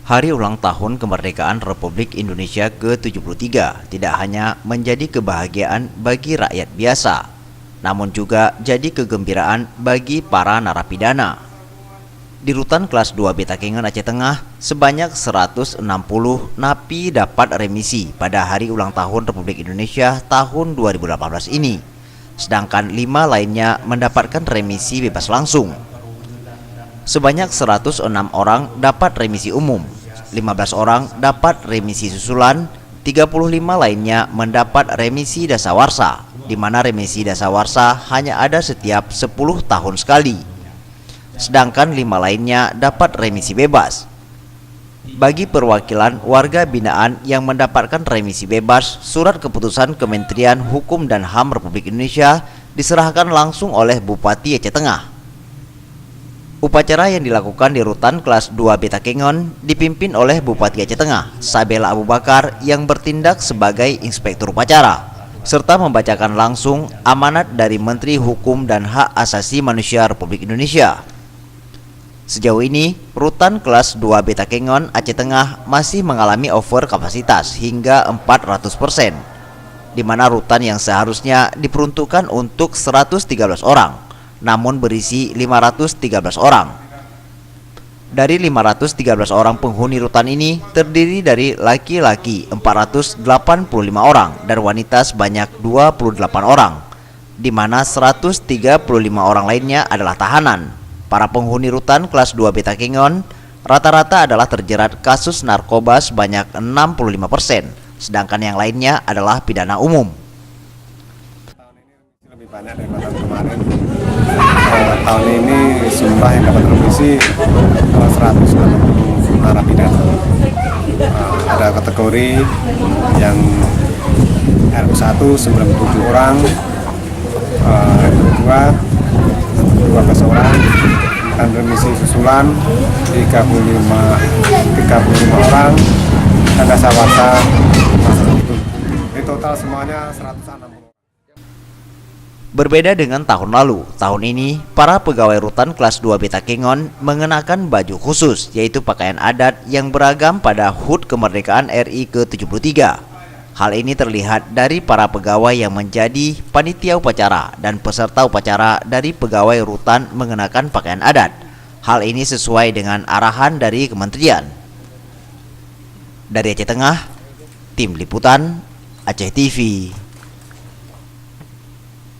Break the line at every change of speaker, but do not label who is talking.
Hari ulang tahun kemerdekaan Republik Indonesia ke-73 tidak hanya menjadi kebahagiaan bagi rakyat biasa, namun juga jadi kegembiraan bagi para narapidana. Di rutan kelas 2 Betakengon Aceh Tengah, sebanyak 160 napi dapat remisi pada hari ulang tahun Republik Indonesia tahun 2018 ini, sedangkan 5 lainnya mendapatkan remisi bebas langsung. Sebanyak 106 orang dapat remisi umum, 15 orang dapat remisi susulan, 35 lainnya mendapat remisi dasawarsa, di mana remisi dasawarsa hanya ada setiap 10 tahun sekali. Sedangkan 5 lainnya dapat remisi bebas. Bagi perwakilan warga binaan yang mendapatkan remisi bebas, surat keputusan Kementerian Hukum dan HAM Republik Indonesia diserahkan langsung oleh Bupati Aceh Tengah. Upacara yang dilakukan di rutan kelas 2 Betakengon dipimpin oleh Bupati Aceh Tengah, Sabela Abu Bakar, yang bertindak sebagai inspektur upacara, serta membacakan langsung amanat dari Menteri Hukum dan Hak Asasi Manusia Republik Indonesia. Sejauh ini, rutan kelas 2 Betakengon Aceh Tengah masih mengalami over kapasitas hingga 400%, di mana rutan yang seharusnya diperuntukkan untuk 113 orang, namun berisi 513 orang. Dari 513 orang penghuni rutan ini terdiri dari laki-laki 485 orang dan wanita sebanyak 28 orang, di mana 135 orang lainnya adalah tahanan. Para penghuni rutan kelas 2 Betakengon rata-rata adalah terjerat kasus narkoba sebanyak 65%, sedangkan yang lainnya adalah pidana umum.
Lebih banyak daripada kemarin. Tahun ini jumlah yang dapat remisi 160 narapidana. Ada kategori yang RU1 97 orang, RU2 12 orang, dan remisi susulan 35 orang, dan dasawarsa 1. Di total semuanya 160.
Berbeda dengan tahun lalu, tahun ini para pegawai rutan kelas 2 Betakengon mengenakan baju khusus, yaitu pakaian adat yang beragam pada HUT Kemerdekaan RI ke-73. Hal ini terlihat dari para pegawai yang menjadi panitia upacara dan peserta upacara dari pegawai rutan mengenakan pakaian adat. Hal ini sesuai dengan arahan dari kementerian. Dari Aceh Tengah, Tim Liputan Aceh TV.